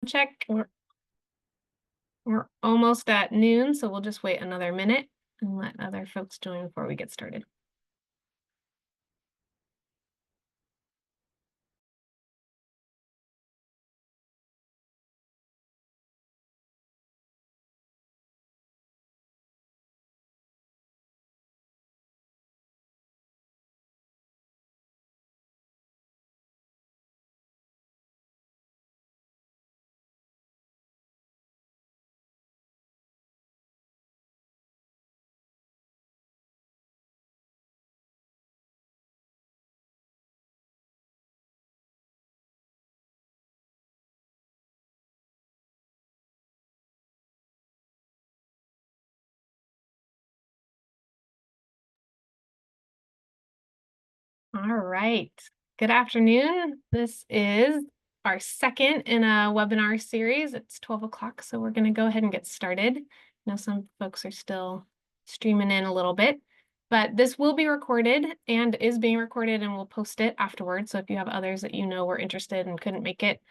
check. We're almost at noon, so we'll just wait another minute and let other folks join before we get started. All right. Good afternoon. This is our second in a webinar series. It's 12 o'clock, so we're going to go ahead and get started. I know some folks are still streaming in a little bit, but this will be recorded and is being recorded, and we'll post it afterwards. So if you have others that you know were interested and couldn't make it,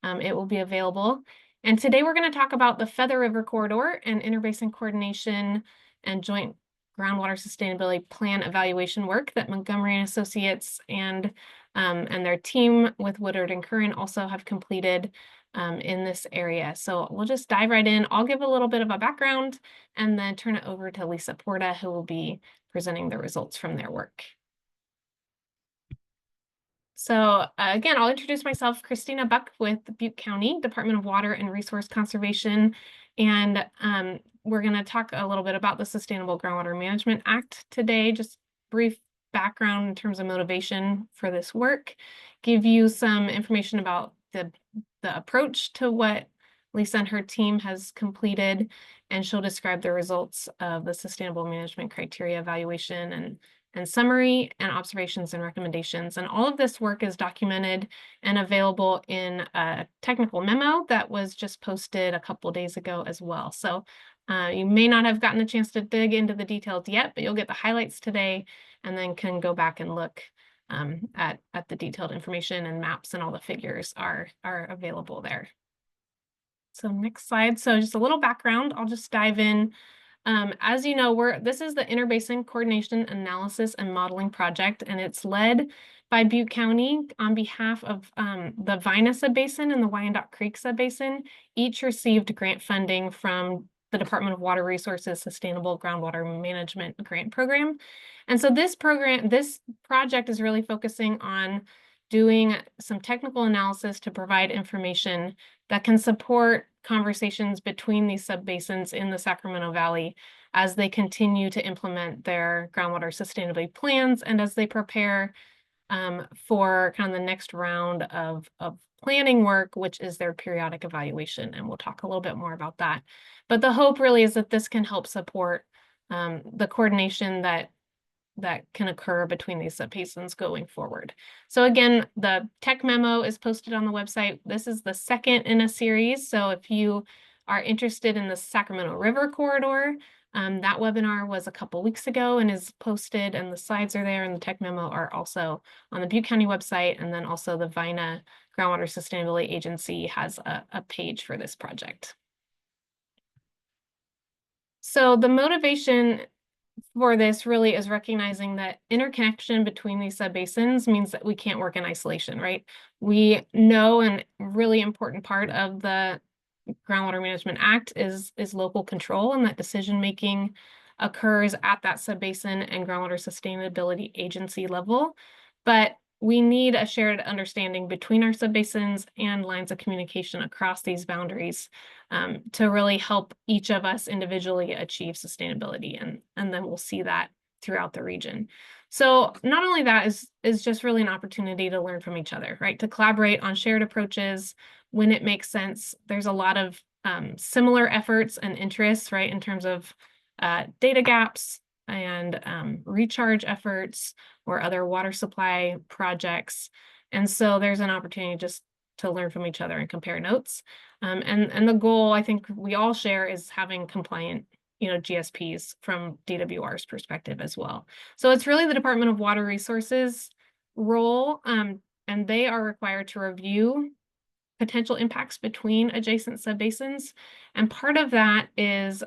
it will be available. And today we're going to talk about the Feather River Corridor and interbasin coordination and joint groundwater sustainability plan evaluation work that Montgomery and Associates and their team with Woodard and Curran also have completed in this area. So we'll just dive right in. I'll give a little bit of a background and then turn it over to Lisa Porta, who will be presenting the results from their work. So again, I'll introduce myself, Christina Buck with Butte County Department of Water and Resource Conservation. And we're going to talk a little bit about the Sustainable Groundwater Management Act today, just brief background in terms of motivation for this work, give you some information about the approach to what Lisa and her team has completed, and she'll describe the results of the Sustainable Management Criteria evaluation and summary and observations and recommendations. And all of this work is documented and available in a technical memo that was just posted a couple days ago as well. So you may not have gotten a chance to dig into the details yet, but you'll get the highlights today and then can go back and look at the detailed information, and maps and all the figures are available there. So next slide. So just a little background. I'll just dive in. As you know, this is the Interbasin Coordination Analysis and Modeling Project, and it's led by Butte County on behalf of the Vina Subbasin and the Wyandotte Creek Subbasin. Each received grant funding from the Department of Water Resources Sustainable Groundwater Management Grant Program. And so this project is really focusing on doing some technical analysis to provide information that can support conversations between these subbasins in the Sacramento Valley as they continue to implement their groundwater sustainability plans and as they prepare for kind of the next round of planning work, which is their periodic evaluation. And we'll talk a little bit more about that. But the hope really is that this can help support the coordination that can occur between these subbasins going forward. So again, the tech memo is posted on the website. This is the second in a series. So if you are interested in the Sacramento River Corridor, that webinar was a couple weeks ago and is posted, and the slides are there, and the tech memo are also on the Butte County website. And then also the Vina Groundwater Sustainability Agency has a page for this project. So the motivation for this really is recognizing that interconnection between these subbasins means that we can't work in isolation, right? We know a really important part of the Groundwater Management Act is local control, and that decision-making occurs at that subbasin and groundwater sustainability agency level. But we need a shared understanding between our subbasins and lines of communication across these boundaries to really help each of us individually achieve sustainability. And then we'll see that throughout the region. So not only that is just really an opportunity to learn from each other, right? To collaborate on shared approaches when it makes sense. There's a lot of similar efforts and interests, right? In terms of data gaps and recharge efforts or other water supply projects. And so there's an opportunity just to learn from each other and compare notes. And the goal, I think we all share, is having compliant, GSPs from DWR's perspective as well. So it's really the Department of Water Resources role, and they are required to review potential impacts between adjacent subbasins. And part of that is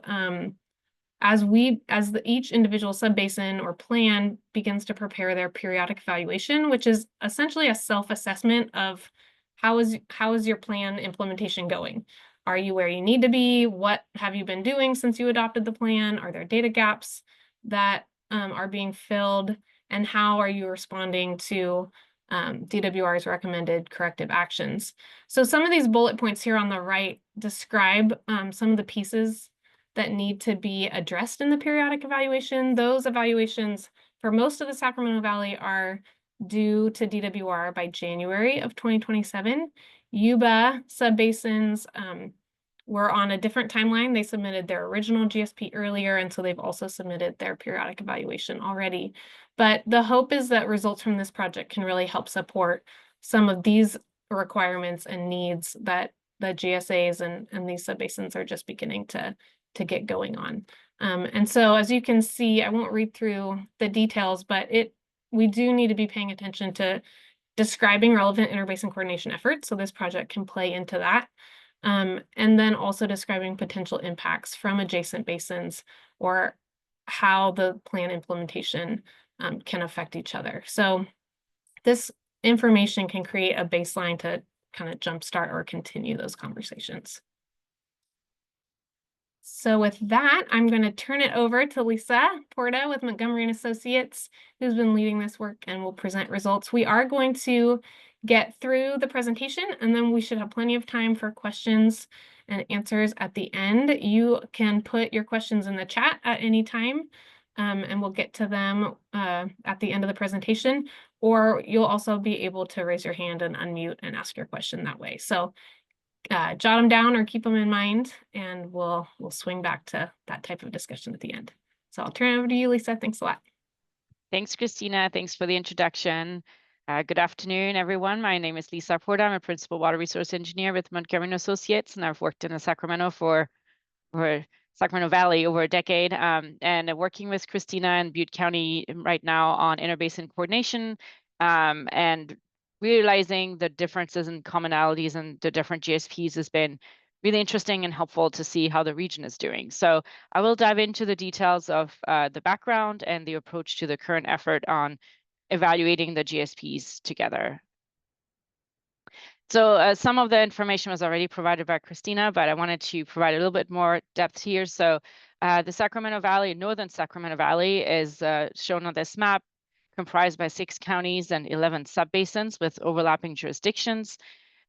each individual subbasin or plan begins to prepare their periodic evaluation, which is essentially a self-assessment of how is your plan implementation going? Are you where you need to be? What have you been doing since you adopted the plan? Are there data gaps that are being filled? And how are you responding to DWR's recommended corrective actions? So some of these bullet points here on the right describe some of the pieces that need to be addressed in the periodic evaluation. Those evaluations for most of the Sacramento Valley are due to DWR by January of 2027. Yuba subbasins were on a different timeline. They submitted their original GSP earlier, and so they've also submitted their periodic evaluation already. But the hope is that results from this project can really help support some of these requirements and needs that the GSAs and these subbasins are just beginning to get going on. And so as you can see, I won't read through the details, but we do need to be paying attention to describing relevant interbasin coordination efforts. So this project can play into that. And then also describing potential impacts from adjacent basins or how the plan implementation can affect each other. So this information can create a baseline to kind of jumpstart or continue those conversations. So with that, I'm going to turn it over to Lisa Porta with Montgomery and Associates, who's been leading this work and will present results. We are going to get through the presentation, and then we should have plenty of time for questions and answers at the end. You can put your questions in the chat at any time, and we'll get to them at the end of the presentation, or you'll also be able to raise your hand and unmute and ask your question that way. So jot them down or keep them in mind, and we'll swing back to that type of discussion at the end. So I'll turn it over to you, Lisa. Thanks a lot. Thanks, Christina. Thanks for the introduction. Good afternoon, everyone. My name is Lisa Porta. I'm a principal water resource engineer with Montgomery and Associates, and I've worked in the Sacramento Valley over a decade, and working with Christina and Butte County right now on interbasin coordination, and realizing the differences and commonalities and the different GSPs has been really interesting and helpful to see how the region is doing. So I will dive into the details of the background and the approach to the current effort on evaluating the GSPs together. So some of the information was already provided by Christina, but I wanted to provide a little bit more depth here. So the Sacramento Valley, northern Sacramento Valley, is shown on this map, comprised by 6 counties and 11 subbasins with overlapping jurisdictions.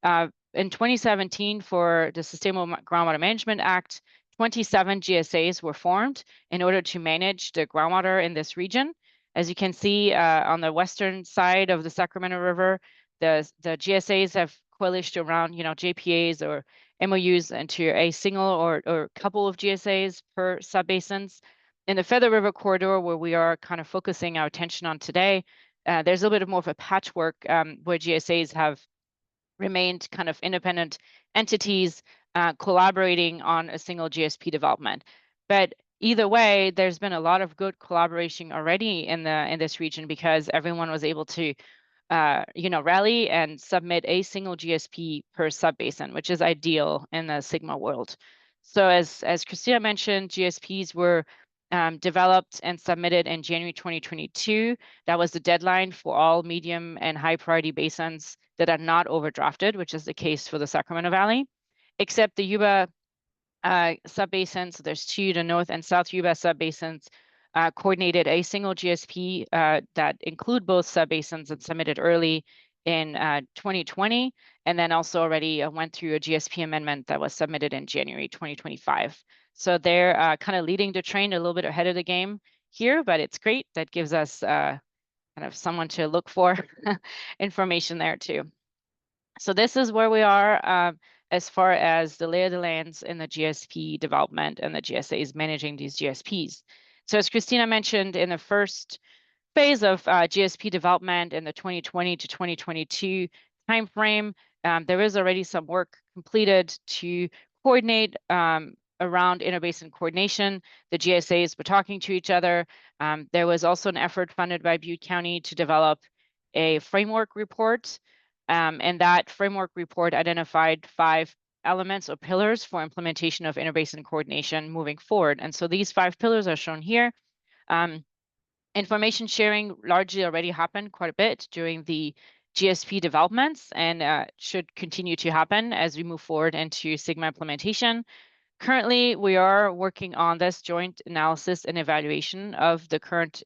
In 2017, for the Sustainable Groundwater Management Act, 27 GSAs were formed in order to manage the groundwater in this region. As you can see on the western side of the Sacramento River, the GSAs have coalesced around, JPAs or MOUs into a single or couple of GSAs per subbasins. In the Feather River corridor, where we are kind of focusing our attention on today, there's a little bit more of a patchwork where GSAs have remained kind of independent entities collaborating on a single GSP development. But either way, there's been a lot of good collaboration already in this region because everyone was able to rally and submit a single GSP per subbasin, which is ideal in the Sigma world. So as Christina mentioned, GSPs were developed and submitted in January 2022. That was the deadline for all medium and high priority basins that are not overdrafted, which is the case for the Sacramento Valley, except the Yuba subbasins. So there's 2, the North and South Yuba subbasins, coordinated a single GSP that include both subbasins and submitted early in 2020, and then also already went through a GSP amendment that was submitted in January 2025. So they're kind of leading the train a little bit ahead of the game here, but it's great. That gives us kind of someone to look for information there too. So this is where we are as far as the lay of the lands in the GSP development and the GSAs managing these GSPs. So as Christina mentioned, in the first phase of GSP development in the 2020 to 2022 timeframe, there is already some work completed to coordinate around interbasin coordination. The GSAs were talking to each other. There was also an effort funded by Butte County to develop a framework report And that framework report identified 5 elements or pillars for implementation of interbasin coordination moving forward. And so these 5 pillars are shown here. Information sharing largely already happened quite a bit during the GSP developments and should continue to happen as we move forward into Sigma implementation. Currently, we are working on this joint analysis and evaluation of the current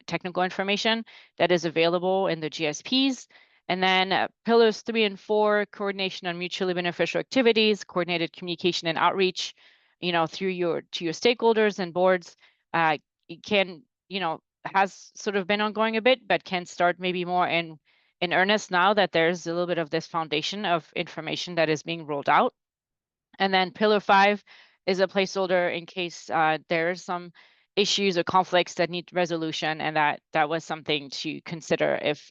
technical information that is available in the GSPs. And then pillars 3 and 4, coordination on mutually beneficial activities, coordinated communication and outreach, through your stakeholders and boards, it can, has sort of been ongoing a bit, but can start maybe more in earnest now that there's a little bit of this foundation of information that is being rolled out. And then pillar 5 is a placeholder in case there's some issues or conflicts that need resolution, and that was something to consider if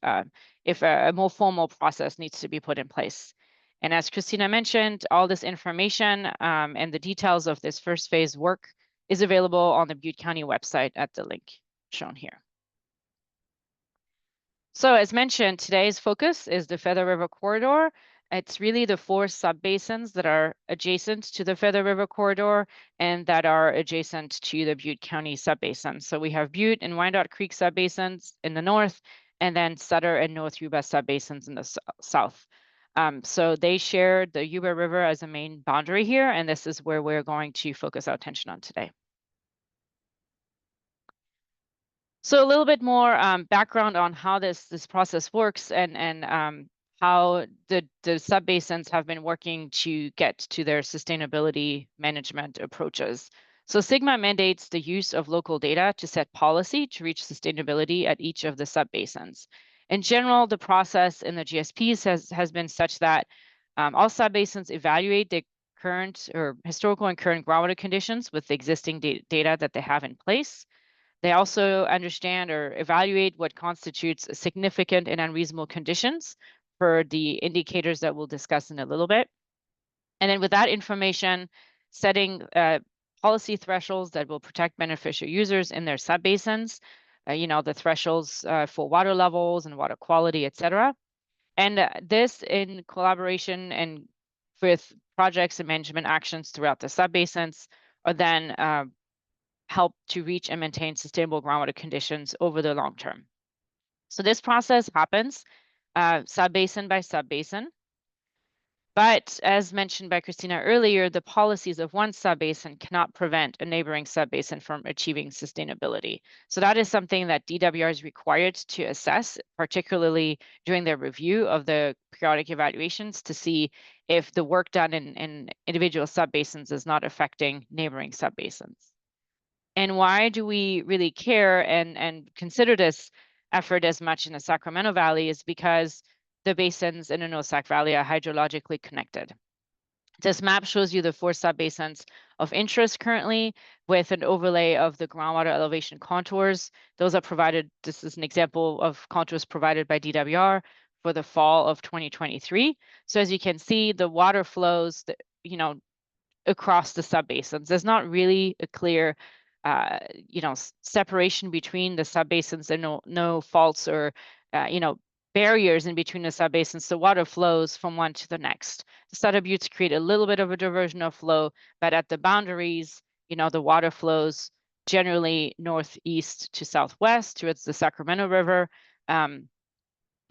a more formal process needs to be put in place. And as Christina mentioned, all this information and the details of this first phase work is available on the Butte County website at the link shown here. So as mentioned, today's focus is the Feather River Corridor. It's really the 4 subbasins that are adjacent to the Feather River Corridor and that are adjacent to the Butte County subbasin. So we have Butte and Wyandotte Creek subbasins in the north, and then Sutter and North Yuba subbasins in the south. So they share the Yuba River as a main boundary here, and this is where we're going to focus our attention on today. So a little bit more background on how this process works and how the subbasins have been working to get to their sustainability management approaches. So Sigma mandates the use of local data to set policy to reach sustainability at each of the subbasins. In general, the process in the GSPs has been such that all subbasins evaluate the current or historical and current groundwater conditions with the existing data that they have in place. They also understand or evaluate what constitutes significant and unreasonable conditions for the indicators that we'll discuss in a little bit. And then with that information, setting policy thresholds that will protect beneficial users in their subbasins, the thresholds for water levels and water quality, et cetera. And this in collaboration and with projects and management actions throughout the subbasins are then help to reach and maintain sustainable groundwater conditions over the long term. So this process happens subbasin by subbasin. But as mentioned by Christina earlier, the policies of one subbasin cannot prevent a neighboring subbasin from achieving sustainability. So that is something that DWR is required to assess, particularly during their review of the periodic evaluations to see if the work done in individual subbasins is not affecting neighboring subbasins. And why do we really care and consider this effort as much in the Sacramento Valley is because the basins in the Nosac Valley are hydrologically connected. This map shows you the 4 subbasins of interest currently with an overlay of the groundwater elevation contours. Those are provided, this is an example of contours provided by DWR for the fall of 2023. So as you can see, the water flows, across the subbasins. There's not really a clear separation between the subbasins. There are no faults or, barriers in between the subbasins. The water flows from one to the next. The Sutter Buttes create a little bit of a diversion of flow, but at the boundaries, the water flows generally northeast to southwest towards the Sacramento River. And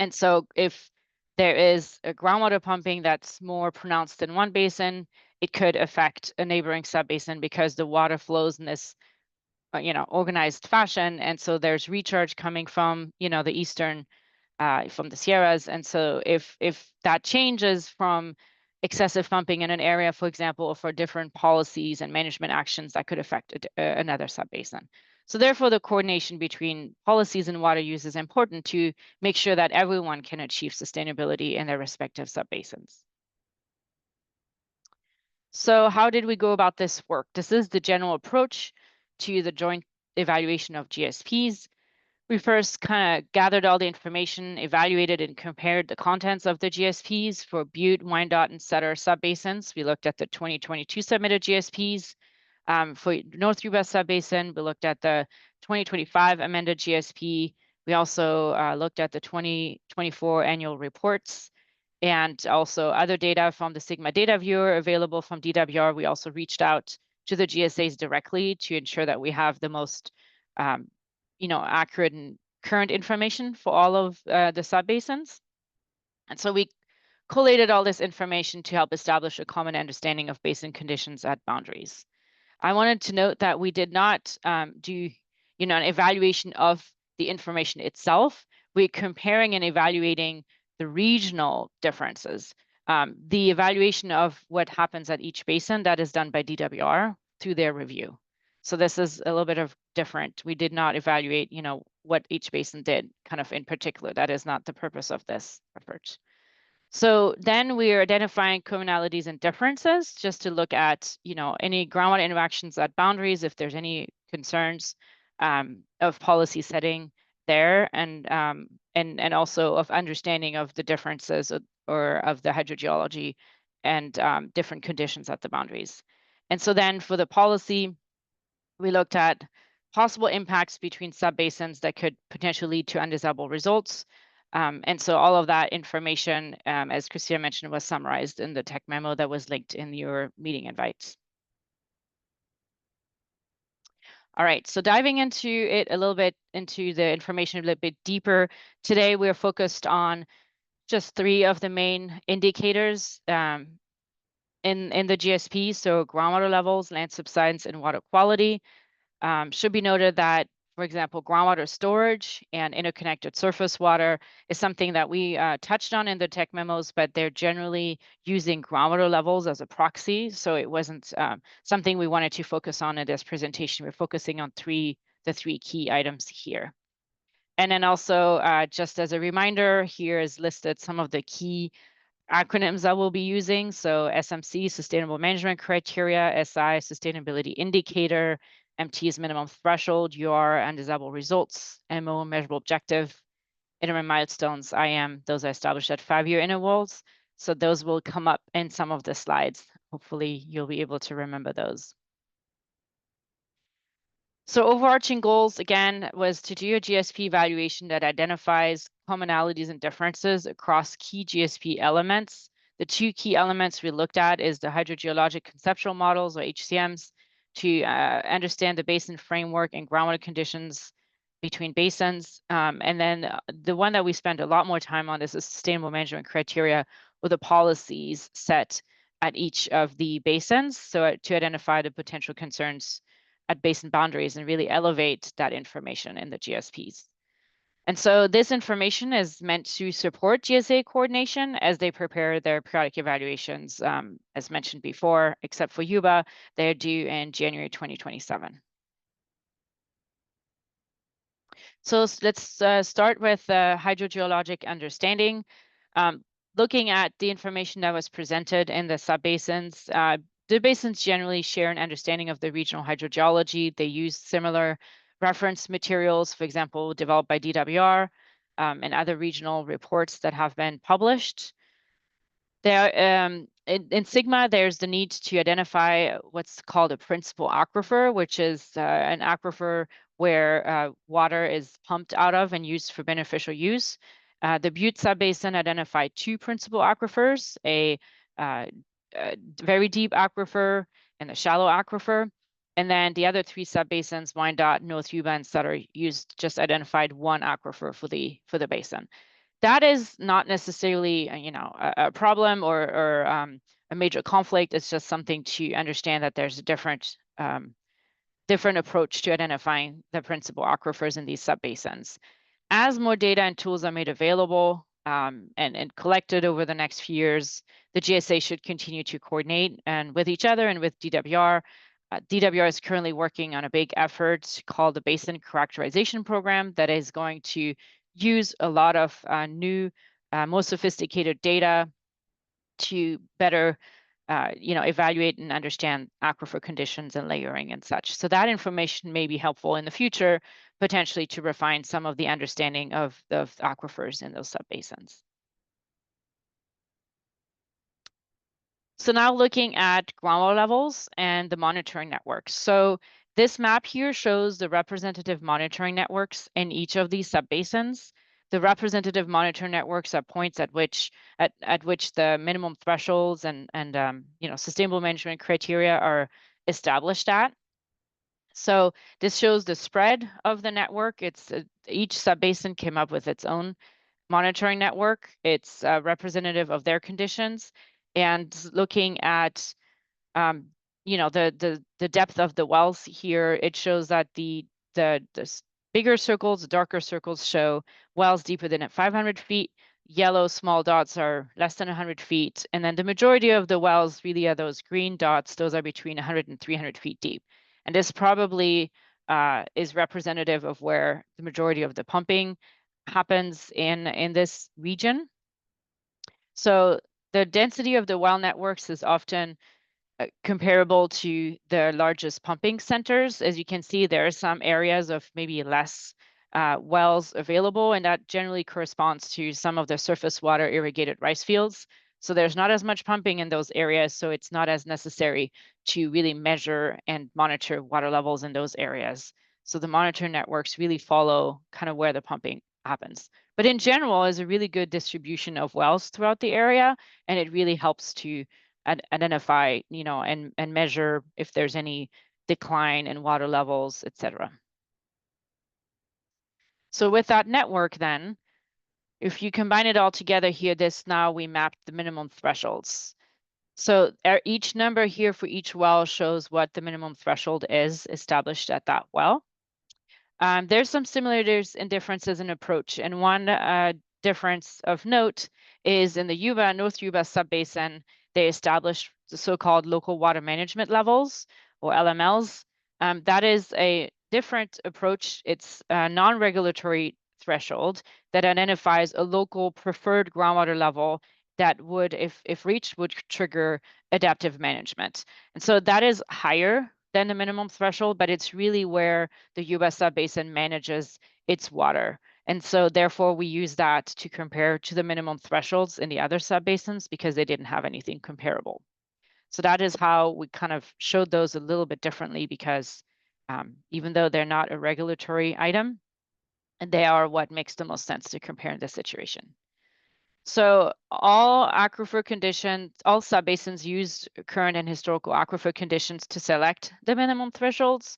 so if there is a groundwater pumping that's more pronounced in one basin, it could affect a neighboring subbasin because the water flows in this organized fashion. And so there's recharge coming from, the eastern, from the Sierras. And so if that changes from excessive pumping in an area, for example, or for different policies and management actions, that could affect another subbasin. So therefore, the coordination between policies and water use is important to make sure that everyone can achieve sustainability in their respective subbasins. So how did we go about this work? This is the general approach to the joint evaluation of GSPs. We first kind of gathered all the information, evaluated and compared the contents of the GSPs for Butte, Wyandotte, and Sutter subbasins. We looked at the 2022 submitted GSPs. For North Yuba subbasin, we looked at the 2025 amended GSP. We also looked at the 2024 annual reports. and also other data from the Sigma data viewer available from DWR. We also reached out to the GSAs directly to ensure that we have the most accurate and current information for all of the subbasins. And so we collated all this information to help establish a common understanding of basin conditions at boundaries. I wanted to note that we did not do an evaluation of the information itself. We're comparing and evaluating the regional differences. The evaluation of what happens at each basin, that is done by DWR through their review. So this is a little bit of different. We did not evaluate, what each basin did kind of in particular. That is not the purpose of this effort. So then we are identifying commonalities and differences just to look at, any groundwater interactions at boundaries, if there's any concerns of policy setting there, and also of understanding of the differences or of the hydrogeology and different conditions at the boundaries. And so then for the policy, we looked at possible impacts between subbasins that could potentially lead to undesirable results. And so all of that information, as Christina mentioned, was summarized in the tech memo that was linked in your meeting invites. All right, so diving into it a little bit, into the information a little bit deeper, today we're focused on just 3 of the main indicators in the GSP, so groundwater levels, land subsidence, and water quality. Should be noted that, for example, groundwater storage and interconnected surface water is something that we touched on in the tech memos, but they're generally using groundwater levels as a proxy. So it wasn't something we wanted to focus on in this presentation. We're focusing on the 3 key items here. And then also, just as a reminder, here is listed some of the key acronyms that we'll be using. So SMC, Sustainable Management Criteria, SI, Sustainability Indicator, MT is Minimum Threshold, UR, Undesirable Results, MO, Measurable Objective, Interim Milestones, IM, those are established at 5-year intervals. So those will come up in some of the slides. Hopefully you'll be able to remember those. So overarching goals, again, was to do a GSP evaluation that identifies commonalities and differences across key GSP elements. The 2 key elements we looked at is the hydrogeologic conceptual models, or HCMs, to understand the basin framework and groundwater conditions between basins. And then the one that we spent a lot more time on is the sustainable management criteria, or the policies set at each of the basins, so to identify the potential concerns at basin boundaries and really elevate that information in the GSPs. And so this information is meant to support GSA coordination as they prepare their periodic evaluations. As mentioned before, except for Yuba, they're due in January 2027. So let's start with hydrogeologic understanding. Looking at the information that was presented in the subbasins, the basins generally share an understanding of the regional hydrogeology. They use similar reference materials, for example, developed by DWR and other regional reports that have been published. There, in Sigma, there's the need to identify what's called a principal aquifer, which is an aquifer where water is pumped out of and used for beneficial use. The Butte subbasin identified 2 principal aquifers, a very deep aquifer and a shallow aquifer. And then the other 3 subbasins, Wyandotte, North Yuba, and Sutter, just identified 1 aquifer for the basin. That is not necessarily, a problem or a major conflict. It's just something to understand that there's a different approach to identifying the principal aquifers in these subbasins. As more data and tools are made available and collected over the next few years, the GSA should continue to coordinate and with each other and with DWR. DWR is currently working on a big effort called the Basin Characterization Program that is going to use a lot of new, more sophisticated data to better evaluate and understand aquifer conditions and layering and such. So that information may be helpful in the future, potentially to refine some of the understanding of the aquifers in those subbasins. So now looking at groundwater levels and the monitoring networks. So this map here shows the representative monitoring networks in each of these subbasins. the representative monitor networks are points at which the minimum thresholds and sustainable management criteria are established at. So this shows the spread of the network. It's each subbasin came up with its own monitoring network. It's representative of their conditions, and looking at the depth of the wells here, it shows that the bigger circles, the darker circles show wells deeper than at 500 feet. Yellow small dots are less than 100 feet. And then the majority of the wells really are those green dots. Those are between 100 and 300 feet deep. And this probably is representative of where the majority of the pumping happens in this region. So the density of the well networks is often comparable to the largest pumping centers. As you can see, there are some areas of maybe less wells available, and that generally corresponds to some of the surface water irrigated rice fields. So there's not as much pumping in those areas, so it's not as necessary to really measure and monitor water levels in those areas. So the monitor networks really follow kind of where the pumping happens. But in general, is a really good distribution of wells throughout the area, and it really helps to identify, and measure if there's any decline in water levels, etc. So with that network then, if you combine it all together here, now we mapped the minimum thresholds. So each number here for each well shows what the minimum threshold is established at that well. There's some similarities and differences in approach. And one difference of note is in the Yuba, North Yuba subbasin, they established the so-called local water management levels, or LMLs. That is a different approach. It's a non-regulatory threshold that identifies a local preferred groundwater level that would, if reached, would trigger adaptive management. And so that is higher than the minimum threshold, but it's really where the US subbasin manages its water. And so therefore we use that to compare to the minimum thresholds in the other subbasins because they didn't have anything comparable. So that is how we kind of showed those a little bit differently because even though they're not a regulatory item, they are what makes the most sense to compare in this situation. So all aquifer conditions, all subbasins use current and historical aquifer conditions to select the minimum thresholds.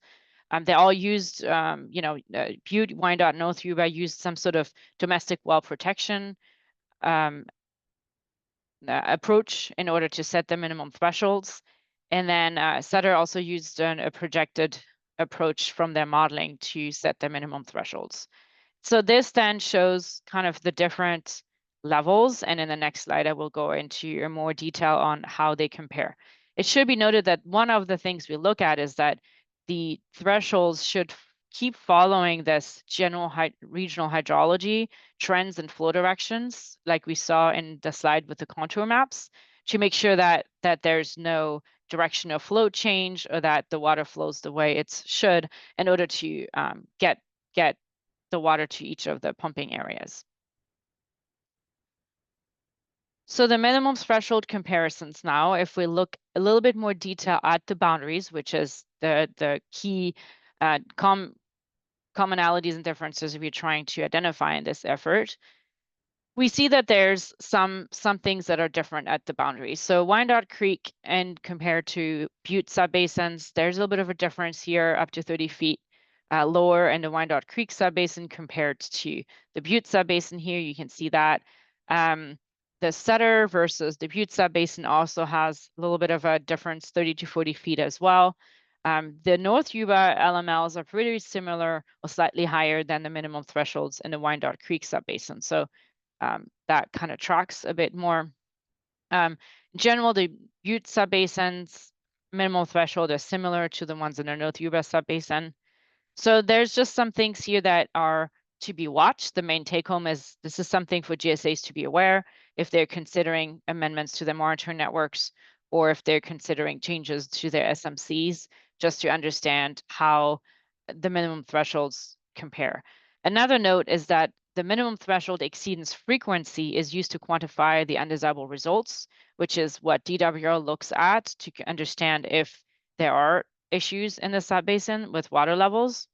They all used, Butte, Wyandotte, North Yuba used some sort of domestic well protection approach in order to set the minimum thresholds. And then Sutter also used a projected approach from their modeling to set the minimum thresholds. So this then shows kind of the different levels. And in the next slide, I will go into more detail on how they compare. It should be noted that one of the things we look at is that the thresholds should keep following this general regional hydrology trends and flow directions, like we saw in the slide with the contour maps, to make sure that there's no direction of flow change or that the water flows the way it should in order to get the water to each of the pumping areas. So the minimum threshold comparisons now, if we look a little bit more detail at the boundaries, which is the key commonalities and differences we're trying to identify in this effort, we see that there's some things that are different at the boundaries. So Wyandotte Creek and compared to Butte subbasins, there's a little bit of a difference here, up to 30 feet lower in the Wyandotte Creek subbasin compared to the Butte subbasin here. You can see that. The Sutter versus the Butte subbasin also has a little bit of a difference, 30 to 40 feet as well. The North Yuba LMLs are pretty similar or slightly higher than the minimum thresholds in the Wyandotte Creek subbasin. So that kind of tracks a bit more. In general, the Butte subbasins minimal threshold are similar to the ones in the North Yuba subbasin. So there's just some things here that are to be watched. The main take home is this is something for GSAs to be aware if they're considering amendments to their monitoring networks or if they're considering changes to their SMCs, just to understand how the minimum thresholds compare. Another note is that the minimum threshold exceedance frequency is used to quantify the undesirable results, which is what DWR looks at to understand if there are issues in the subbasin with water levels.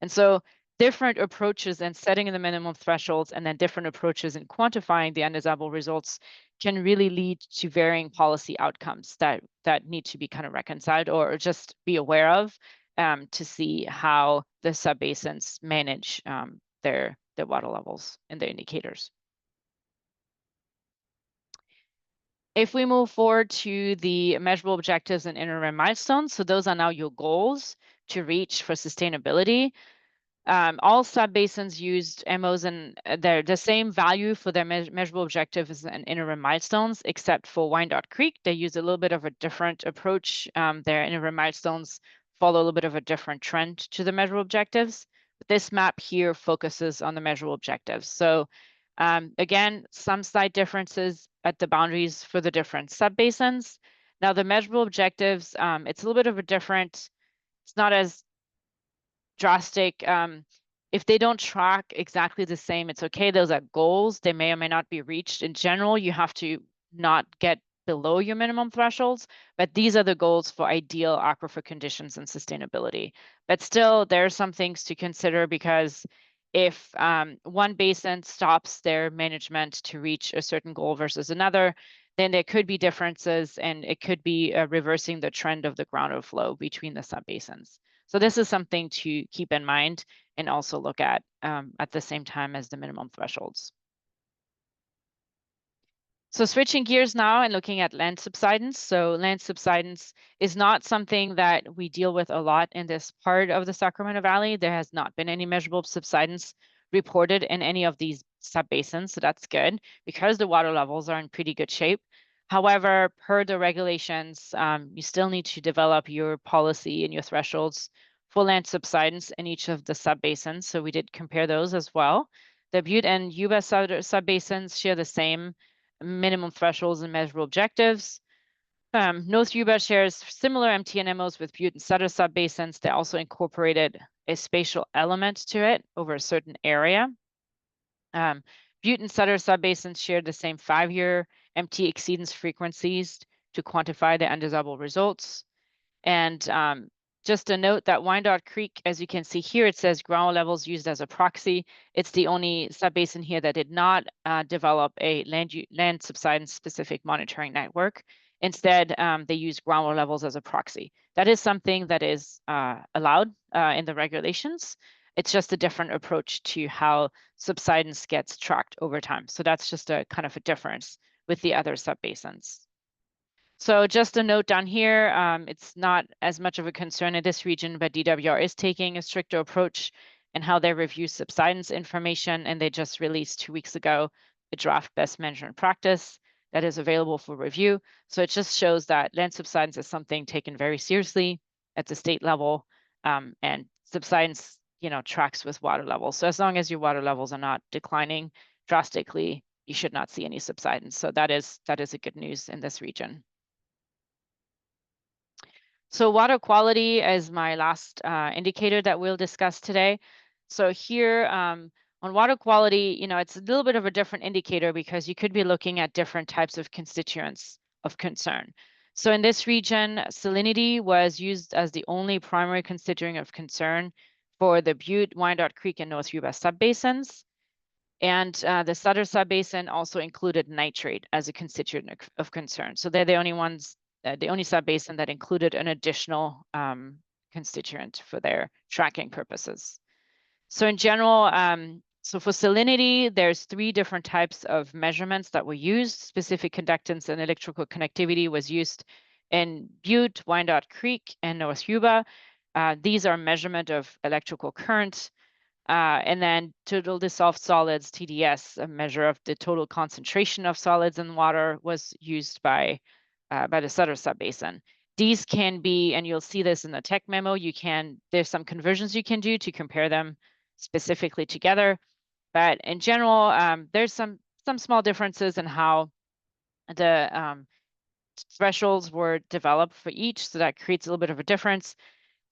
And so different approaches in setting the minimum thresholds and then different approaches in quantifying the undesirable results can really lead to varying policy outcomes that need to be kind of reconciled or just be aware of to see how the subbasins manage their water levels and their indicators. If we move forward to the measurable objectives and interim milestones, so those are now your goals to reach for sustainability. All subbasins used MOs and they're the same value for their measurable objectives and interim milestones, except for Wyandotte Creek. They use a little bit of a different approach. Their interim milestones follow a little bit of a different trend to the measurable objectives. But this map here focuses on the measurable objectives. So again, some slight differences at the boundaries for the different subbasins. Now the measurable objectives, it's a little bit of a different, it's not as drastic. If they don't track exactly the same, it's okay. Those are goals. They may or may not be reached. In general, you have to not get below your minimum thresholds, but these are the goals for ideal aquifer conditions and sustainability. But still, there are some things to consider because if one basin stops their management to reach a certain goal versus another, then there could be differences and it could be reversing the trend of the groundwater flow between the subbasins. So this is something to keep in mind and also look at the same time as the minimum thresholds. So switching gears now and looking at land subsidence. So land subsidence is not something that we deal with a lot in this part of the Sacramento Valley. There has not been any measurable subsidence reported in any of these subbasins, so that's good because the water levels are in pretty good shape. However, per the regulations, you still need to develop your policy and your thresholds for land subsidence in each of the subbasins. So we did compare those as well. The Butte and Yuba subbasins share the same minimum thresholds and measurable objectives. North Yuba shares similar MTNMOs with Butte and Sutter subbasins. They also incorporated a spatial element to it over a certain area. Butte and Sutter subbasins shared the same 5-year MT exceedance frequencies to quantify the undesirable results. And just a note that Wyandotte Creek, as you can see here, it says ground levels used as a proxy. It's the only subbasin here that did not develop a land subsidence specific monitoring network. Instead, they use groundwater levels as a proxy. That is something that is allowed in the regulations. It's just a different approach to how subsidence gets tracked over time. So that's just a kind of a difference with the other subbasins. So just a note down here, it's not as much of a concern in this region, but DWR is taking a stricter approach in how they review subsidence information, and they just released 2 weeks ago a draft best management practice that is available for review. So it just shows that land subsidence is something taken very seriously at the state level, and subsidence, tracks with water levels. So as long as your water levels are not declining drastically, you should not see any subsidence. So that is a good news in this region. So water quality is my last indicator that we'll discuss today. So here on water quality, it's a little bit of a different indicator because you could be looking at different types of constituents of concern. So in this region, salinity was used as the only primary constituent of concern for the Butte, Wyandotte Creek, and North Yuba subbasins. And the Sutter subbasin also included nitrate as a constituent of concern. So they're the only ones, the only subbasin that included an additional constituent for their tracking purposes. So in general, so for salinity, there's 3 different types of measurements that were used. Specific conductance and electrical connectivity was used in Butte, Wyandotte Creek, and North Yuba. These are measurement of electrical current. And then total dissolved solids, TDS, a measure of the total concentration of solids in water, was used by the Sutter subbasin. These can be, and you'll see this in the tech memo, there's some conversions you can do to compare them specifically together. But in general, there's some small differences in how the thresholds were developed for each, so that creates a little bit of a difference.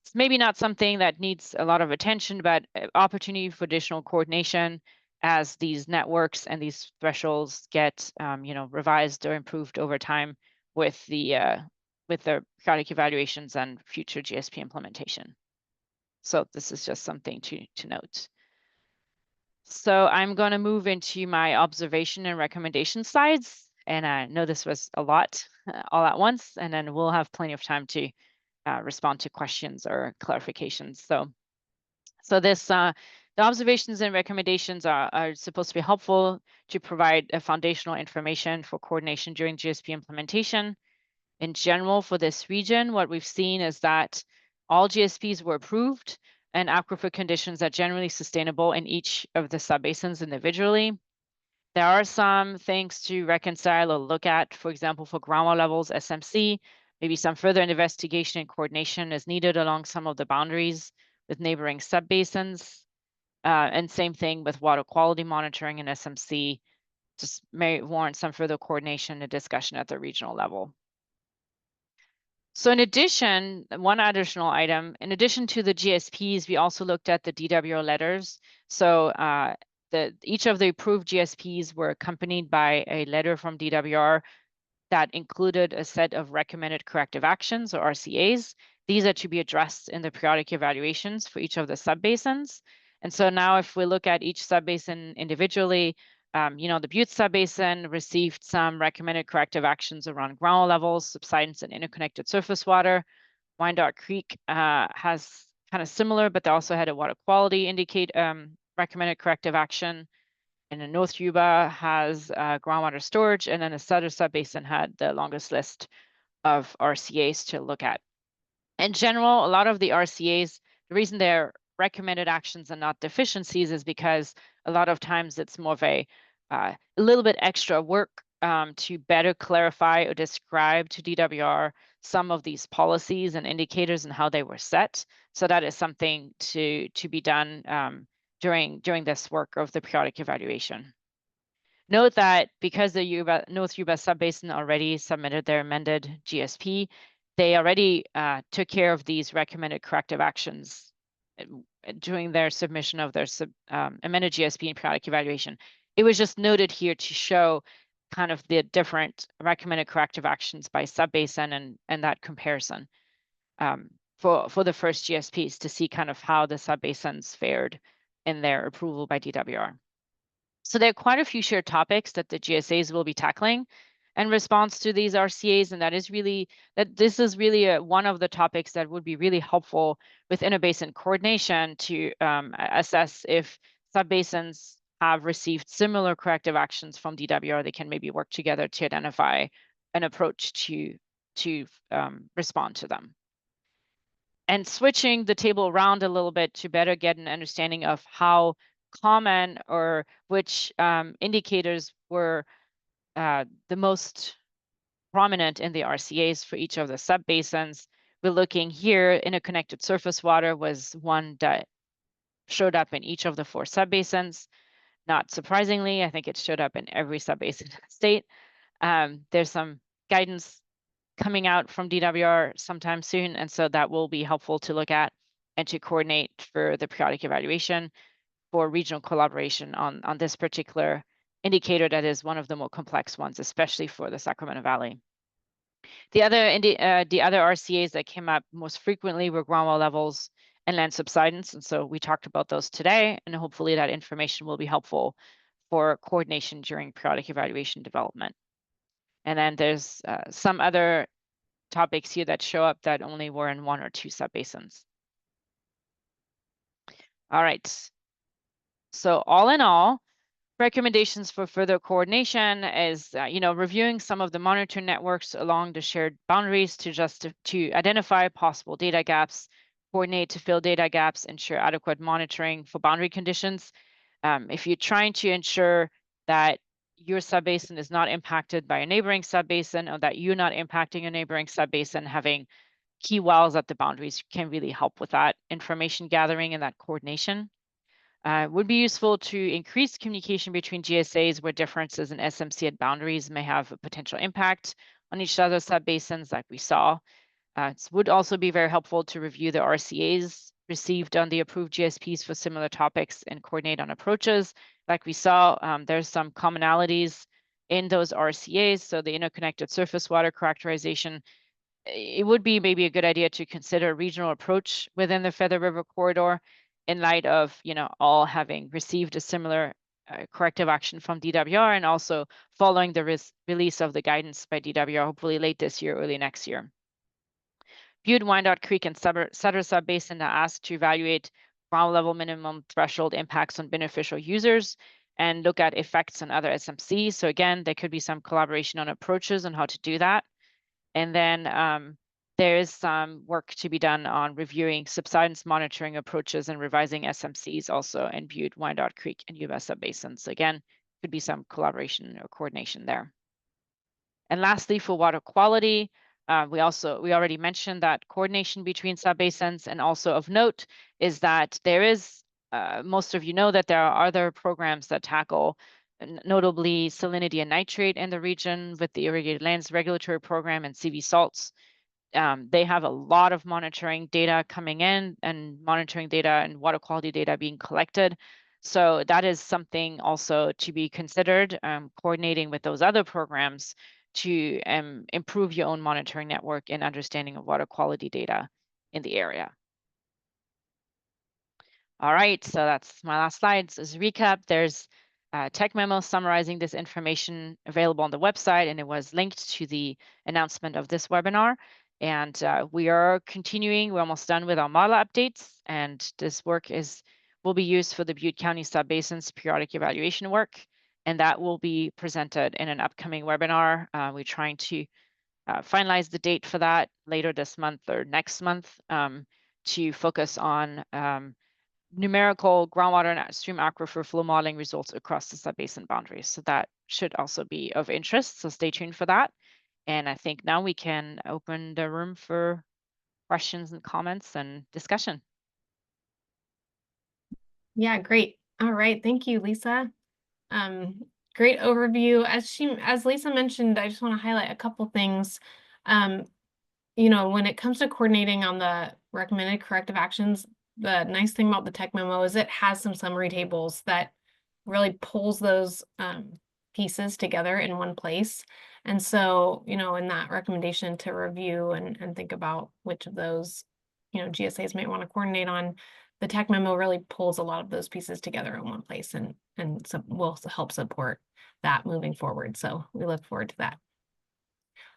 It's maybe not something that needs a lot of attention, but opportunity for additional coordination as these networks and these thresholds get, revised or improved over time with the periodic evaluations and future GSP implementation. So this is just something to note. So I'm going to move into my observation and recommendation slides. And I know this was a lot all at once, and then we'll have plenty of time to respond to questions or clarifications. So the observations and recommendations are supposed to be helpful to provide a foundational information for coordination during GSP implementation. In general, for this region, what we've seen is that all GSPs were approved and aquifer conditions are generally sustainable in each of the subbasins individually. There are some things to reconcile or look at, for example, for groundwater levels, SMC, maybe some further investigation and coordination is needed along some of the boundaries with neighboring subbasins. And same thing with water quality monitoring and SMC, just may warrant some further coordination and discussion at the regional level. So in addition, one additional item, in addition to the GSPs, we also looked at the DWR letters. So each of the approved GSPs were accompanied by a letter from DWR that included a set of recommended corrective actions, or RCAs. These are to be addressed in the periodic evaluations for each of the subbasins. And so now if we look at each subbasin individually, the Butte subbasin received some recommended corrective actions around ground levels, subsidence, and interconnected surface water. Wyandotte Creek has kind of similar, but they also had a water quality recommended corrective action. And then North Yuba has groundwater storage, and then the Sutter subbasin had the longest list of RCAs to look at. In general, a lot of the RCAs, the reason they're recommended actions and not deficiencies is because a lot of times it's more of a little bit extra work to better clarify or describe to DWR some of these policies and indicators and how they were set. So that is something to be done during this work of the periodic evaluation. Note that because the North Yuba subbasin already submitted their amended GSP, they already took care of these recommended corrective actions during their submission of their amended GSP and periodic evaluation. It was just noted here to show kind of the different recommended corrective actions by subbasin and that comparison for the first GSPs to see kind of how the subbasins fared in their approval by DWR. So there are quite a few shared topics that the GSAs will be tackling in response to these RCAs, and this is really one of the topics that would be really helpful with interbasin coordination to assess if subbasins have received similar corrective actions from DWR. They can maybe work together to identify an approach to respond to them. And switching the table around a little bit to better get an understanding of how common or which indicators were the most prominent in the RCAs for each of the subbasins. We're looking here, interconnected surface water was one that showed up in each of the 4 subbasins. Not surprisingly, I think it showed up in every subbasin in the state. There's some guidance coming out from DWR sometime soon, and so that will be helpful to look at and to coordinate for the periodic evaluation for regional collaboration on this particular indicator that is one of the more complex ones, especially for the Sacramento Valley. The other RCAs that came up most frequently were groundwater levels and land subsidence, and so we talked about those today, and hopefully that information will be helpful for coordination during periodic evaluation development. And then there's some other topics here that show up that only were in 1 or 2 subbasins. All right. So all in all, recommendations for further coordination is, reviewing some of the monitor networks along the shared boundaries to identify possible data gaps, coordinate to fill data gaps, ensure adequate monitoring for boundary conditions. If you're trying to ensure that your subbasin is not impacted by a neighboring subbasin or that you're not impacting a neighboring subbasin, having key wells at the boundaries can really help with that information gathering and that coordination. Would be useful to increase communication between GSAs where differences in SMC at boundaries may have a potential impact on each other's subbasins like we saw. It would also be very helpful to review the RCAs received on the approved GSPs for similar topics and coordinate on approaches. Like we saw, there's some commonalities in those RCAs. So the interconnected surface water characterization, it would be maybe a good idea to consider a regional approach within the Feather River corridor in light of, all having received a similar corrective action from DWR and also following the release of the guidance by DWR, hopefully late this year, early next year. Butte, Wyandotte Creek, and Sutter Subbasin are asked to evaluate ground level minimum threshold impacts on beneficial users and look at effects on other SMCs. So again, there could be some collaboration on approaches on how to do that. And then there is some work to be done on reviewing subsidence monitoring approaches and revising SMCs also in Butte, Wyandotte Creek, and Yuba Subbasins. So again, could be some collaboration or coordination there. And lastly, for water quality, we already mentioned that coordination between subbasins, and also of note is that there is, most of you know that there are other programs that tackle notably salinity and nitrate in the region with the Irrigated Lands Regulatory Program and CV salts. They have a lot of monitoring data coming in and monitoring data and water quality data being collected. So that is something also to be considered, coordinating with those other programs to improve your own monitoring network and understanding of water quality data in the area. All right, so that's my last slides. As a recap, there's a tech memo summarizing this information available on the website, and it was linked to the announcement of this webinar. And we are continuing, we're almost done with our model updates, and this work will be used for the Butte County Subbasins periodic evaluation work, and that will be presented in an upcoming webinar. We're trying to finalize the date for that later this month or next month, to focus on numerical groundwater and stream aquifer flow modeling results across the subbasin boundaries. So that should also be of interest. So stay tuned for that. And I think now we can open the room for questions and comments and discussion. Yeah, great. All right. Thank you, Lisa. Great overview. As Lisa mentioned, I just want to highlight a couple things. When it comes to coordinating on the recommended corrective actions, the nice thing about the tech memo is it has some summary tables that really pulls those pieces together in one place. And so, in that recommendation to review and think about which of those, GSAs might want to coordinate on, the tech memo really pulls a lot of those pieces together in one place and so will help support that moving forward. So we look forward to that.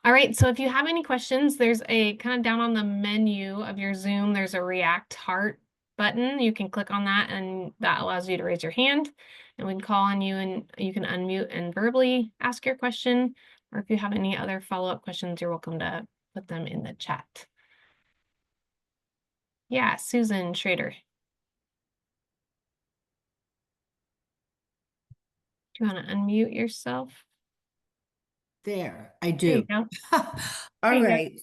All right, so if you have any questions, there's a kind of down on the menu of your Zoom, there's a React Heart button. You can click on that and that allows you to raise your hand and we can call on you and you can unmute and verbally ask your question. Or if you have any other follow-up questions, you're welcome to put them in the chat. Yeah, Susan Schrader. Do you want to unmute yourself? There, I There you do. go. All There you go. right.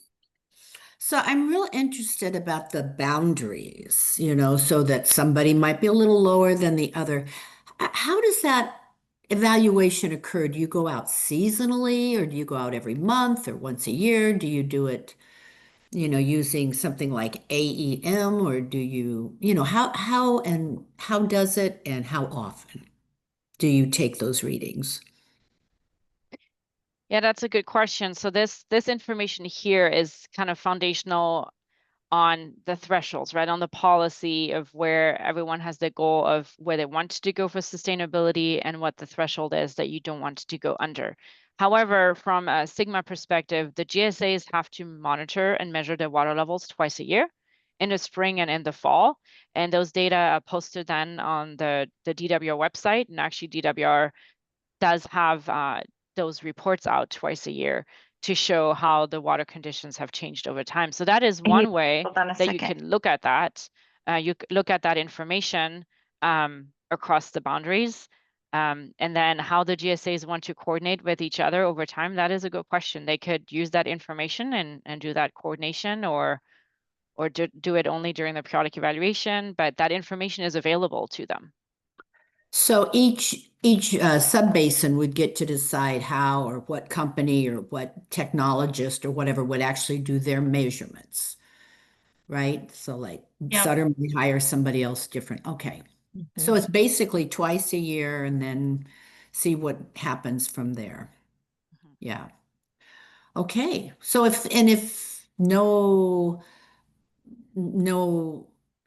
So I'm real interested about the boundaries, so that somebody might be a little lower than the other. How does that evaluation occur? Do you go out seasonally, or do you go out every month or once a year? Do you do it, using something like AEM, or do you, how does it and how often do you take those readings? Yeah, that's a good question. So this information here is kind of foundational on the thresholds, right? On the policy of where everyone has the goal of where they want to go for sustainability and what the threshold is that you don't want to go under. However, from a Sigma perspective, the GSAs have to monitor and measure their water levels twice a year, in the spring and in the fall. And those data are posted then on the DWR website. And actually DWR does have those reports out twice a year to show how the water conditions have changed over time. So that is one way that you can look at that. You look at that information across the boundaries. And then how the GSAs want to coordinate with each other over time, that is a good question. They could use that information and do that coordination or do it only during the periodic evaluation, but that information is available to them. So each subbasin would get to decide how or what company or what technologist or whatever would actually do their measurements, right? So like Yep. Sutter might hire somebody else different. Okay. So it's basically twice a year and then see what happens from there. Yeah. Okay. So if no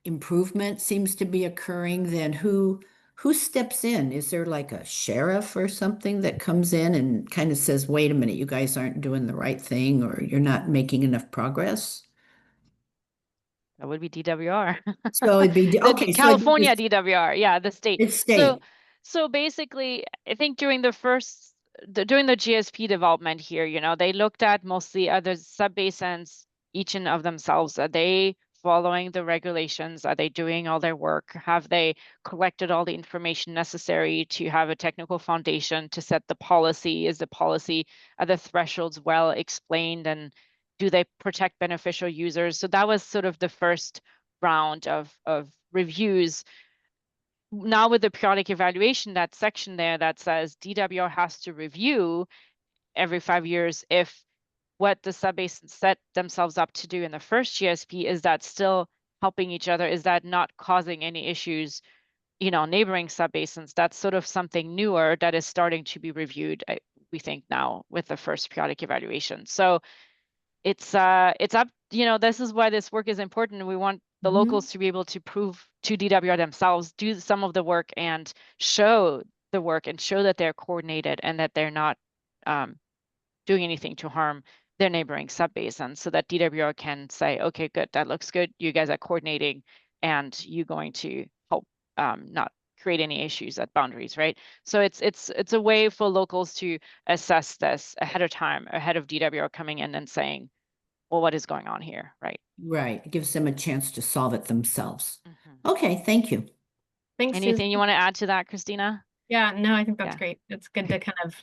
improvement seems to be occurring, then who steps in? Is there like a sheriff or something that comes in and kind of says, wait a minute, you guys aren't doing the right thing or you're not making enough progress? That would be DWR. So it'd be, The okay, so California DWR, yeah, the state. it's state. So basically, I think during the during the GSP development here, you know, they looked at mostly other subbasins, each and of themselves. Are they following the regulations? Are they doing all their work? Have they collected all the information necessary to have a technical foundation to set the policy? Is the policy, are the thresholds well explained, and do they protect beneficial users? So that was sort of the first round of reviews. Now with the periodic evaluation, that section there that says DWR has to review every 5 years if what the subbasins set themselves up to do in the first GSP, is that still helping each other? Is that not causing any issues, you know, neighboring subbasins? That's sort of something newer that is starting to be reviewed, we think, now with the first periodic evaluation. So it's up, you know, this is why this work is important. We want the Mhm. locals to be able to prove to DWR themselves, do some of the work and show the work and show that they're coordinated and that they're not doing anything to harm their neighboring subbasins, so that DWR can say, okay, good, that looks good. You guys are coordinating and you're going to help not create any issues at boundaries, right? So it's a way for locals to assess this ahead of time, ahead of DWR coming in and saying, well, what is going on here, right? Right. It gives them a chance to solve it themselves. Mhm. Okay, thank you. Thanks, Anything Susan. you want to add to that, Christina? Yeah, no, I think that's Yeah. great. It's good to kind of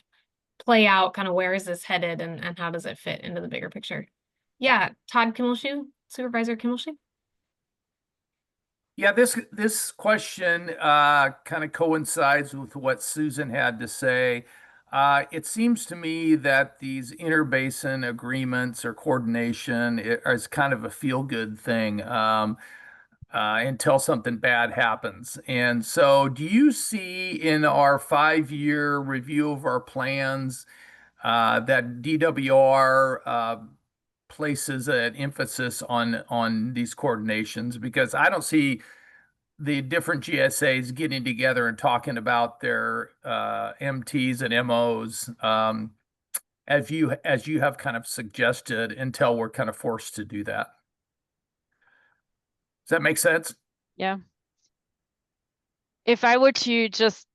play out kind of where is this headed and how does it fit into the bigger picture. Yeah, Todd Kimmelshoe, Supervisor Kimmelshoe. Yeah, this question kind of coincides with what Susan had to say. It seems to me that these interbasin agreements or coordination is kind of a feel-good thing until something bad happens. And so, do you see in our 5-year review of our plans that DWR places an emphasis on these coordinations? Because I don't see the different GSAs getting together and talking about their MTs and MOs as you have kind of suggested until we're kind of forced to do that. Does that make sense? Yeah. If I were to just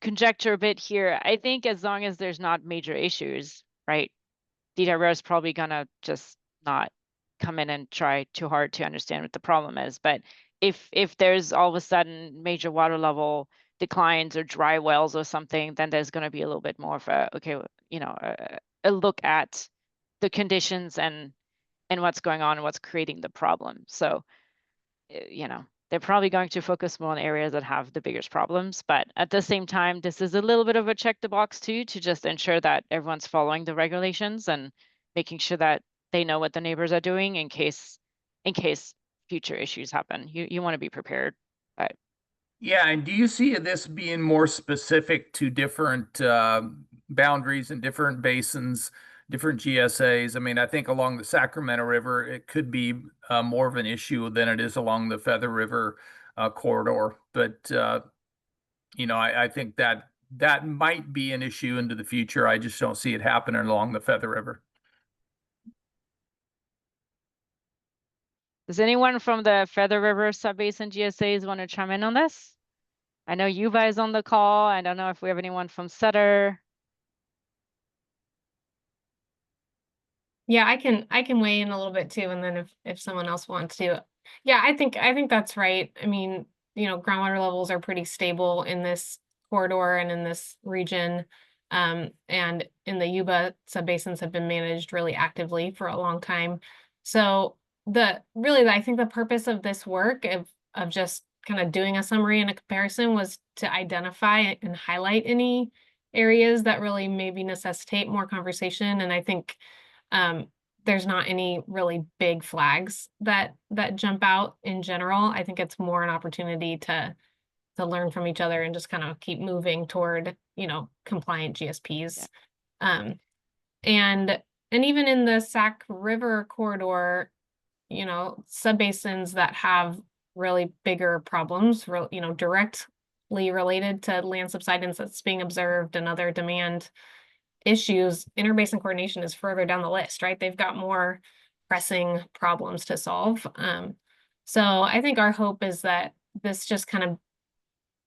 conjecture a bit here, I think as long as there's not major issues, right? DWR is probably gonna just not come in and try too hard to understand what the problem is. But if there's all of a sudden major water level declines or dry wells or something, then there's going to be a little bit more of a, okay, you know, a look at the conditions and what's going on and what's creating the problem. So, you know, they're probably going to focus more on areas that have the biggest problems. But at the same time, this is a little bit of a check the box too, to just ensure that everyone's following the regulations and making sure that they know what the neighbors are doing in case future issues happen. You want to be prepared. But Yeah, and do you see this being more specific to different boundaries and different basins, different GSAs? I mean, I think along the Sacramento River, it could be more of an issue than it is along the Feather River corridor. But you know, I think that that might be an issue into the future. I just don't see it happening along the Feather River. does anyone from the Feather River Subbasin GSAs want to chime in on this? I know Yuba is on the call. I don't know if we have anyone from Sutter. Yeah, I can weigh in a little bit too, and then if someone else wants to. Yeah, I think that's right. I mean, you know, groundwater levels are pretty stable in this corridor and in this region. And in the Yuba subbasins have been managed really actively for a long time. So I think the purpose of this work of just kind of doing a summary and a comparison was to identify and highlight any areas that really maybe necessitate more conversation. And I think there's not any really big flags that jump out in general. I think it's more an opportunity to learn from each other and just kind of keep moving toward, you know, compliant GSPs. Yeah. And even in the Sac River corridor, you know, subbasins that have really bigger problems, you know, directly related to land subsidence that's being observed and other demand issues, interbasin coordination is further down the list, right? They've got more pressing problems to solve. So I think our hope is that this just kind of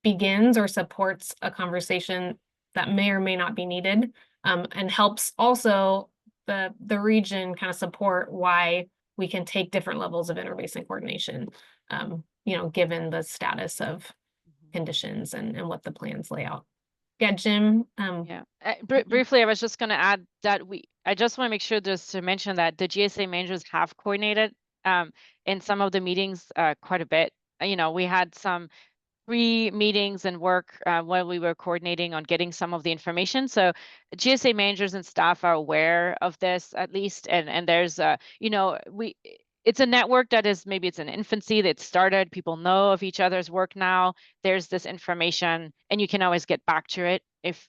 begins or supports a conversation that may or may not be needed, and helps also the region kind of support why we can take different levels of interbasin coordination, you know, given the status of conditions and what the plans lay out. Yeah, Jim. Yeah, briefly, I was just going to add that I just want to make sure just to mention that the GSA managers have coordinated in some of the meetings quite a bit. You know, we had some pre-meetings and work while we were coordinating on getting some of the information. So GSA managers and staff are aware of this at least, and there's you know, it's a network that is, maybe it's an infancy that started, people know of each other's work now. There's this information and you can always get back to it if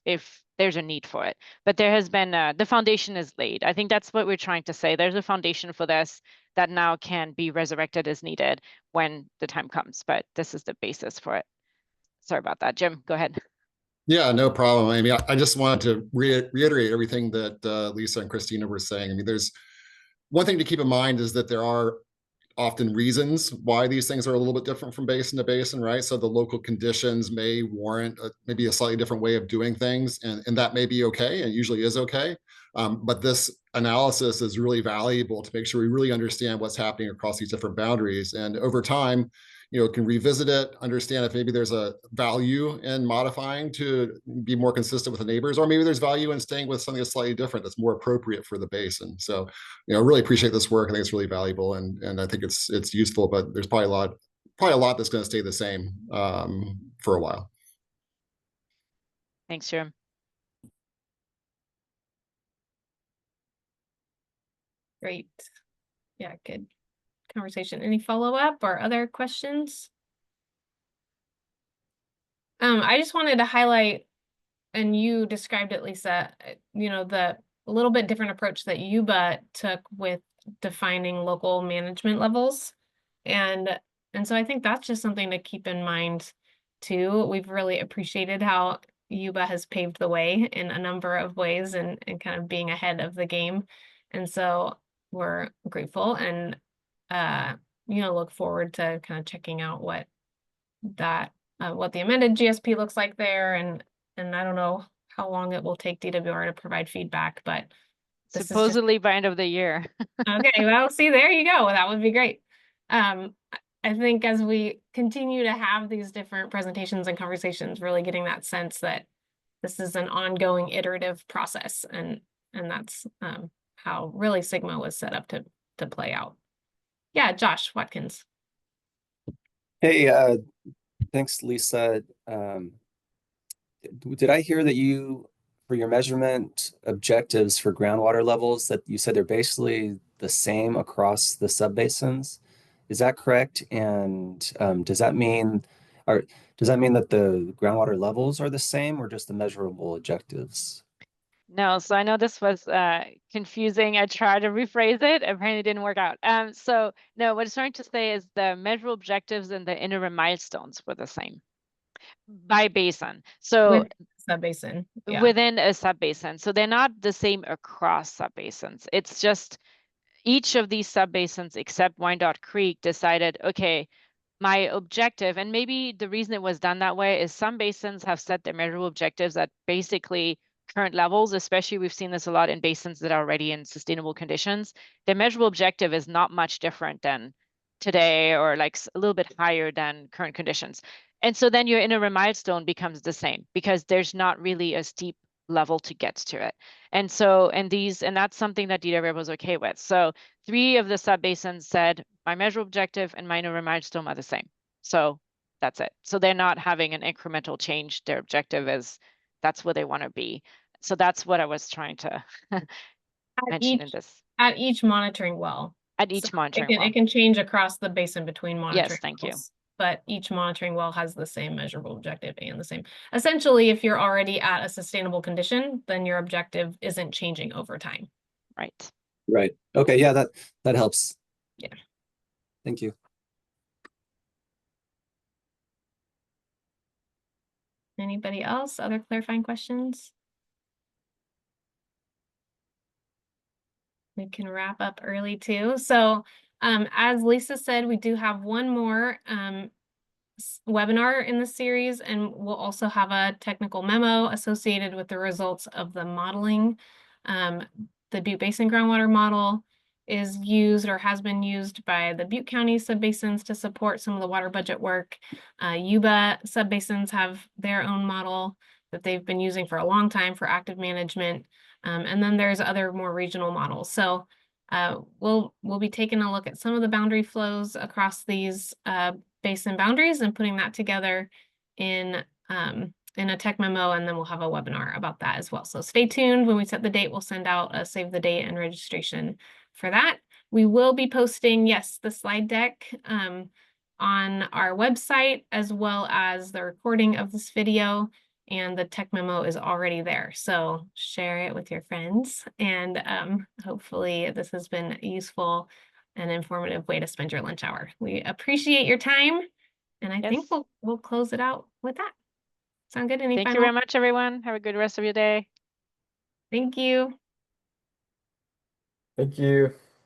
there's a need for it. But there has been, the foundation is laid. I think that's what we're trying to say. There's a foundation for this that now can be resurrected as needed when the time comes, but this is the basis for it. Sorry about that. Jim, go ahead. Yeah, no problem. I mean, I just wanted to reiterate everything that Lisa and Christina were saying. I mean, there's one thing to keep in mind is that there are often reasons why these things are a little bit different from basin to basin, right? So the local conditions may warrant maybe a slightly different way of doing things, and that may be okay, and usually is okay. But this analysis is really valuable to make sure we really understand what's happening across these different boundaries. And over time, you know, can revisit it, understand if maybe there's a value in modifying to be more consistent with the neighbors, or maybe there's value in staying with something that's slightly different, that's more appropriate for the basin. So, you know, really appreciate this work. I think it's really valuable, and I think it's useful, but there's probably a lot that's going to stay the same for a while. Thanks, Jim. Great. Yeah, good conversation. Any follow-up or other questions? I just wanted to highlight, and you described it, Lisa, you know, the a little bit different approach that Yuba took with defining local management levels. And so I think that's just something to keep in mind too. We've really appreciated how Yuba has paved the way in a number of ways and kind of being ahead of the game. And so we're grateful and you know, look forward to kind of checking out what that what the amended GSP looks like there, and I don't know how long it will take DWR to provide feedback, but Supposedly by end of the year. Okay, well, see, there you go. That would be great. I think as we continue to have these different presentations and conversations, really getting that sense that this is an ongoing iterative process, and that's how really Sigma was set up to play out. Yeah, Josh Watkins. Hey, thanks, Lisa. Did I hear that you, for your measurement objectives for groundwater levels, that you said they're basically the same across the subbasins? Is that correct? And does that mean that the groundwater levels are the same, or just the measurable objectives? No, so I know this was confusing. I tried to rephrase it. Apparently it didn't work out. So no, what it's trying to say is the measurable objectives and the interim milestones were the same by basin. So Subbasin. Yeah. within a subbasin. So they're not the same across subbasins. It's just each of these subbasins except Wyandotte Creek decided, okay, my objective, and maybe the reason it was done that way is some basins have set their measurable objectives at basically current levels, especially we've seen this a lot in basins that are already in sustainable conditions. Their measurable objective is not much different than today, or like a little bit higher than current conditions. And so then your interim milestone becomes the same because there's not really a steep level to get to it. And so, and that's something that DWR was okay with. So 3 of the subbasins said my measurable objective and my interim milestone are the same. So that's it. So they're not having an incremental change. Their objective is that's where they want to be. So that's what I was trying to mention in this. At each monitoring well. At each monitoring well. It can change across the basin between monitoring Yes, thank wells, but each monitoring well has the same measurable objective and the same. Essentially, if you're already at a sustainable condition, then your objective isn't changing over time. Right. Right. Okay. Yeah, that helps. Yeah. Thank you. Anybody else? Other clarifying questions? We can wrap up early too. So as Lisa said, we do have one more webinar in the series, and we'll also have a technical memo associated with the results of the modeling. The Butte Basin groundwater model is used or has been used by the Butte County subbasins to support some of the water budget work. Yuba subbasins have their own model that they've been using for a long time for active management. And then there's other more regional models. So we'll be taking a look at some of the boundary flows across these basin boundaries and putting that together in a tech memo, and then we'll have a webinar about that as well. So stay tuned. When we set the date, we'll send out a save the date and registration for that. We will be posting, yes, the slide deck on our website, as well as the recording of this video, and the tech memo is already there. So share it with your friends, and hopefully this has been a useful and informative way to spend your lunch hour. We appreciate your time, and I think we'll close it out with that. Sound good? Any Thank you final? very much, everyone. Have a good rest of your day. Thank you. Thank you.